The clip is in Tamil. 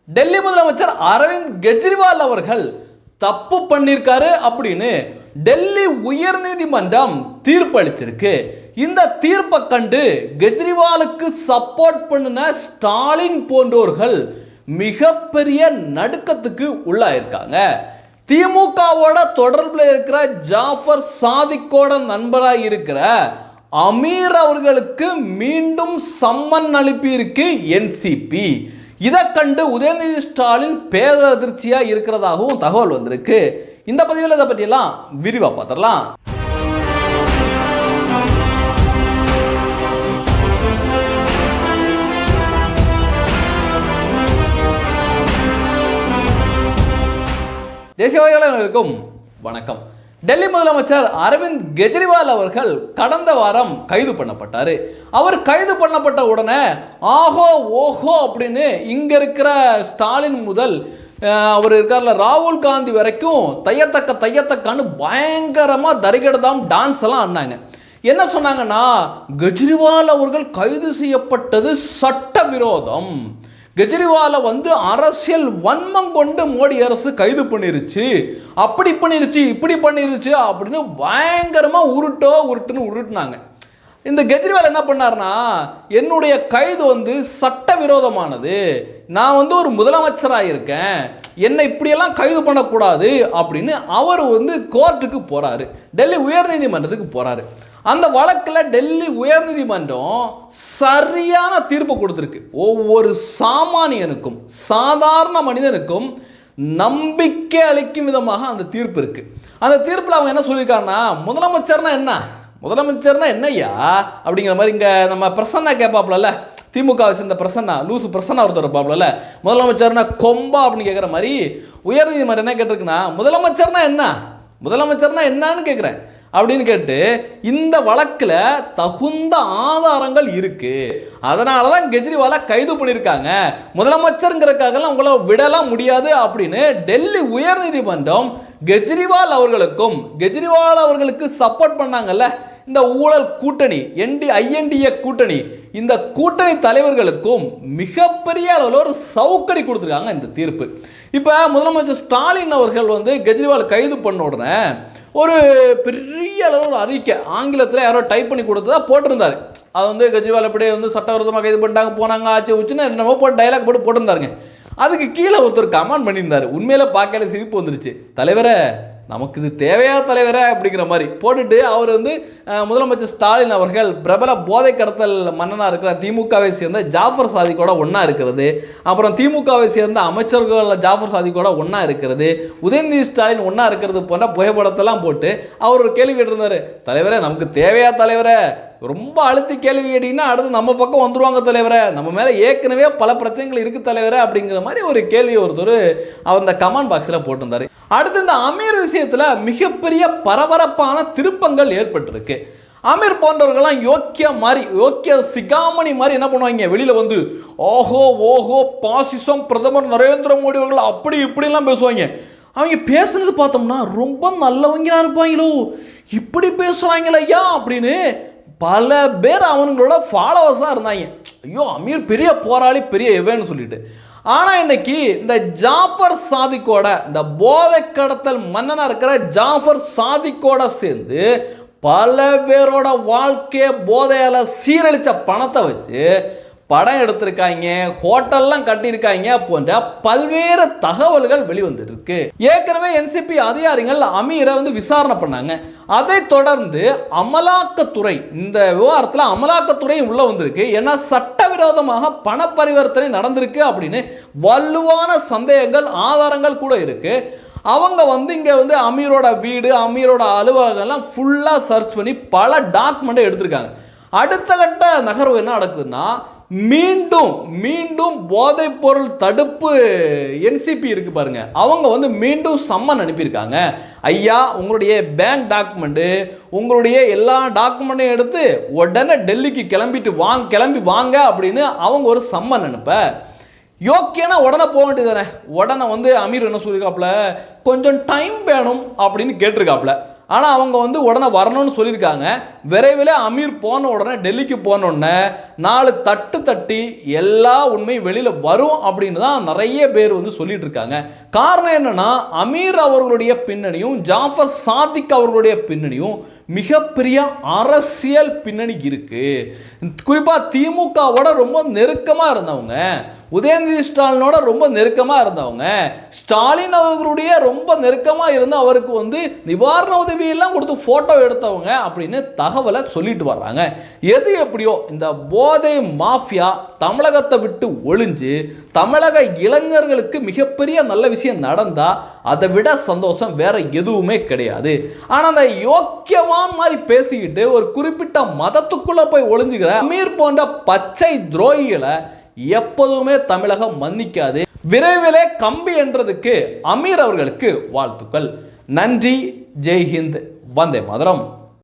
டெல்லி முதலமைச்சர் அரவிந்த் கெஜ்ரிவால் அவர்கள் தப்பு பண்ணிருக்காரு அப்படின்னு டெல்லி உயர்நீதிமன்றம் தீர்ப்பளிச்சிருக்கு. இந்த தீர்ப்பை கண்டு கெஜ்ரிவாலுக்கு சப்போர்ட் பண்ணின ஸ்டாலின் போன்றோர்கள் மிகப்பெரிய நடுக்கத்துக்கு உள்ளாயிருக்காங்க. திமுகவோட தொடர்பில் இருக்கிற ஜாஃபர் சாதிக்கோட நண்பராக இருக்கிற அமீர் அவர்களுக்கு மீண்டும் சம்மன் அனுப்பியிருக்கு என்சிபி. இதை கண்டு உதயநிதி ஸ்டாலின் பேரதிர்ச்சியா இருக்கிறதாகவும் தகவல் வந்திருக்கு. இந்த பதிவில் இதை பற்றியெல்லாம் விரிவாக பார்த்துடலாம். தேசியவாதிகளுக்கும் வணக்கம். டெல்லி முதலமைச்சர் அரவிந்த் கெஜ்ரிவால் அவர்கள் கடந்த வாரம் கைது பண்ணப்பட்டார். அவர் கைது பண்ணப்பட்ட உடனே ஆஹோ ஓஹோ அப்படின்னு இங்க இருக்கிற ஸ்டாலின் முதல் அவர் இருக்கார்ல ராகுல் காந்தி வரைக்கும் தையத்தக்கன்னு பயங்கரமா தரிகடதாம் டான்ஸ் எல்லாம் ஆடினாங்க. என்ன சொன்னாங்கன்னா, கெஜ்ரிவால் அவர்கள் கைது செய்யப்பட்டது சட்டவிரோதம், கெஜ்ரிவாலை அரசியல் வன்மம் கொண்டு மோடி அரசு கைது பண்ணிருச்சு, அப்படி பண்ணிருச்சு இப்படி பண்ணிருச்சு அப்படின்னு பயங்கரமா உருட்டுன்னு உருட்டுனாங்க. இந்த கெஜ்ரிவால் என்ன பண்ணார்னா, என்னுடைய கைது சட்டவிரோதமானது, நான் ஒரு முதலமைச்சராக இருக்கேன், என்னை இப்படியெல்லாம் கைது பண்ணக்கூடாது அப்படின்னு அவர் கோர்ட்டுக்கு போறாரு, டெல்லி உயர்நீதிமன்றத்துக்கு போறாரு. அந்த வழக்கில் டெல்லி உயர்நீதிமன்றம் சரியான தீர்ப்பு கொடுத்துருக்கு. ஒவ்வொரு சாமானியனுக்கும் சாதாரண மனிதனுக்கும் நம்பிக்கை அளிக்கும் விதமாக அந்த தீர்ப்பு இருக்கு. அந்த தீர்ப்பில் அவங்க என்ன சொல்லியிருக்காங்கன்னா, முதலமைச்சர்னா என்னையா அப்படிங்கிற மாதிரி இங்கே நம்ம பிரசன்னா கேட்பாப்ல, திமுக சேர்ந்த பிரசன்னா, லூசு பிரசன்னா ஒருத்தர் இருப்பாப்ல, முதலமைச்சர்னா கொம்பா அப்படின்னு கேட்குற மாதிரி உயர்நீதிமன்றம் என்ன கேட்டிருக்குன்னா, முதலமைச்சர்னா என்னன்னு கேட்குறேன் அப்படின்னு கேட்டு இந்த வழக்கில் தகுந்த ஆதாரங்கள் இருக்கு, அதனால தான் கெஜ்ரிவாலை கைது பண்ணியிருக்காங்க, முதலமைச்சருங்கிறதுக்காகலாம் உங்களை விடலாம் முடியாது அப்படின்னு டெல்லி உயர்நீதிமன்றம் கெஜ்ரிவால் அவர்களுக்கு சப்போர்ட் பண்ணாங்கல்ல இந்த ஊழல் கூட்டணி ஐஎன்டிஏ கூட்டணி, இந்த கூட்டணி தலைவர்களுக்கும் மிகப்பெரிய அளவில் ஒரு சவுக்கடி கொடுத்துருக்காங்க இந்த தீர்ப்பு. இப்போ முதலமைச்சர் ஸ்டாலின் அவர்கள் கெஜ்ரிவால் கைது பண்ண உடனே ஒரு பெரிய அளவு ஒரு அறிக்கை ஆங்கிலத்தில் யாரோ டைப் பண்ணி கொடுத்ததா போட்டிருந்தாரு. அது கெஜ்ரிவால் அப்படியே சட்டவிரோதமாக கைது பண்ணிட்டாங்க, போனாங்க, ஆச்சு உச்சுன்னு என்னமோ போட்டு டைலாக் போட்டிருந்தாருங்க. அதுக்கு கீழே ஒருத்தர் கமெண்ட் பண்ணியிருந்தாரு. உண்மையில பார்க்கல சிரிப்பு வந்துருச்சு. தலைவரே, நமக்கு இது தேவையா தலைவரே அப்படிங்கிற மாதிரி போட்டுட்டு அவர் முதலமைச்சர் ஸ்டாலின் அவர்கள் பிரபல போதை கடத்தல் மன்னனாக இருக்கிற திமுகவை சேர்ந்த ஜாஃபர் சாதிக்கோட ஒன்றா இருக்கிறது, அப்புறம் திமுகவை சேர்ந்த அமைச்சர்கள் ஜாஃபர் சாதிக்கோட ஒன்றா இருக்கிறது, உதயநிதி ஸ்டாலின் ஒன்றா இருக்கிறது போன்ற புகைப்படத்தெல்லாம் போட்டு அவர் ஒரு கேள்வி கேட்டிருந்தாரு. தலைவரே, நமக்கு தேவையா தலைவரே, ரொம்ப அழுத்தி கேள்வி கேட்டீங்கன்னா அடுத்து நம்ம பக்கம் வந்துருவாங்க தலைவரே, நம்ம மேலே ஏற்கனவே பல பிரச்சனைகள் இருக்கு தலைவரே அப்படிங்கிற மாதிரி ஒரு கேள்வி ஒருத்தர் அவர் இந்த கமெண்ட் பாக்ஸில் போட்டிருந்தாரு. அடுத்து இந்த அமீர் விஷயத்தில் மிகப்பெரிய பரபரப்பான திருப்பங்கள் ஏற்பட்டிருக்கு. அமீர் போன்றவர்கள்லாம் யோக்கிய சிகாமணி மாதிரி என்ன பண்ணுவாங்க, வெளியில் ஓஹோ ஓஹோ பாசிசம், பிரதமர் நரேந்திர மோடி அவர்கள் அப்படி இப்படிலாம் பேசுவாங்க. அவங்க பேசுனது பார்த்தோம்னா ரொம்ப நல்லவங்களா இருப்பாங்களோ, இப்படி பேசுகிறாங்களா ஐயா அப்படின்னு பல பேர் அவங்களோட ஃபாலோவர்ஸாக இருந்தாங்க. ஐயோ, அமீர் பெரிய போராளி, பெரிய எவன்னு சொல்லிட்டு. ஆனால் இன்னைக்கு இந்த ஜாஃபர் சாதிக்கோட, இந்த போதை கடத்தல் மன்னனாக இருக்கிற ஜாஃபர் சாதிக்கோட சேர்ந்து பல பேரோட வாழ்க்கையை போதையால் சீரழித்த பணத்தை வச்சு படம் எடுத்திருக்காங்க, ஹோட்டல்லாம் கட்டியிருக்காங்க போன்ற பல்வேறு தகவல்கள் வெளிவந்துட்டு இருக்கு. ஏற்கனவே என்சிபி அதிகாரிகள் அமீரை விசாரணை பண்ணாங்க. அதை தொடர்ந்து அமலாக்கத்துறை இந்த விவகாரத்தில் அமலாக்கத்துறை உள்ள வந்திருக்கு. ஏன்னா சட்டவிரோதமாக பண பரிவர்த்தனை நடந்திருக்கு அப்படின்னு வலுவான சந்தேகங்கள், ஆதாரங்கள் கூட இருக்கு. அவங்க இங்க அமீரோட வீடு, அமீரோட அலுவலகம்லாம் ஃபுல்லா சர்ச் பண்ணி பல டாக்குமெண்ட்டை எடுத்திருக்காங்க. அடுத்த கட்ட நகர்வு என்ன நடக்குதுன்னா, மீண்டும் போதைப் பொருள் தடுப்பு என்சிபி இருக்கு பாருங்க, அவங்க மீண்டும் சம்மன் அனுப்பியிருக்காங்க. ஐயா, உங்களுடைய பேங்க் டாக்குமெண்ட், உங்களுடைய எல்லா டாக்குமெண்ட்டையும் எடுத்து உடனே டெல்லிக்கு கிளம்பி வாங்க அப்படின்னு அவங்க ஒரு சம்மன் அனுப்ப, யோக்கியனா உடனே போக வேண்டியதானே. உடனே அமீர் என்ன சொல்லியிருக்காப்புல, கொஞ்சம் டைம் வேணும் அப்படின்னு கேட்டிருக்காப்புல. ஆனால் அவங்க வந்து உடனே வரணும்னு சொல்லியிருக்காங்க. விரைவில் அமீர் போன உடனே டெல்லிக்கு போன உடனே 4 தட்டு தட்டி எல்லா உண்மையும் வெளியில் வரும் அப்படின்னு தான் நிறைய பேர் வந்து சொல்லிட்டு இருக்காங்க. காரணம் என்னன்னா, அமீர் அவர்களுடைய பின்னணியும் ஜாஃபர் சாதிக் அவர்களுடைய பின்னணியும் மிகப்பெரிய அரசியல் பின்னணி இருக்கு. குறிப்பாக திமுகவோட ரொம்ப நெருக்கமாக இருந்தவங்க, உதயநிதி ஸ்டாலினோட ரொம்ப நெருக்கமாக இருந்தவங்க, ஸ்டாலின் அவர்களுடைய ரொம்ப நெருக்கமாக இருந்து அவருக்கு வந்து நிவாரண உதவியெல்லாம் கொடுத்து ஃபோட்டோ எடுத்தவங்க அப்படின்னு தகவலை சொல்லிட்டு வர்றாங்க. எது எப்படியோ இந்த போதை மாஃபியா தமிழகத்தை விட்டு ஒழிஞ்சு தமிழக இளைஞர்களுக்கு மிகப்பெரிய நல்ல விஷயம் நடந்தா அதை விட சந்தோஷம் வேற எதுவுமே கிடையாது. ஆனால் அந்த யோக்கியவான் மாதிரி பேசிக்கிட்டு ஒரு குறிப்பிட்ட மதத்துக்குள்ள போய் ஒளிஞ்சுக்கிற அமீர் போன்ற பச்சை துரோகிகளை எப்போதுமே தமிழகம் மன்னிக்காது. விரைவிலே கம்பி என்றதுக்கு அமீர் அவர்களுக்கு வாழ்த்துக்கள். நன்றி. ஜெய் ஹிந்த். வந்தே மாதரம்.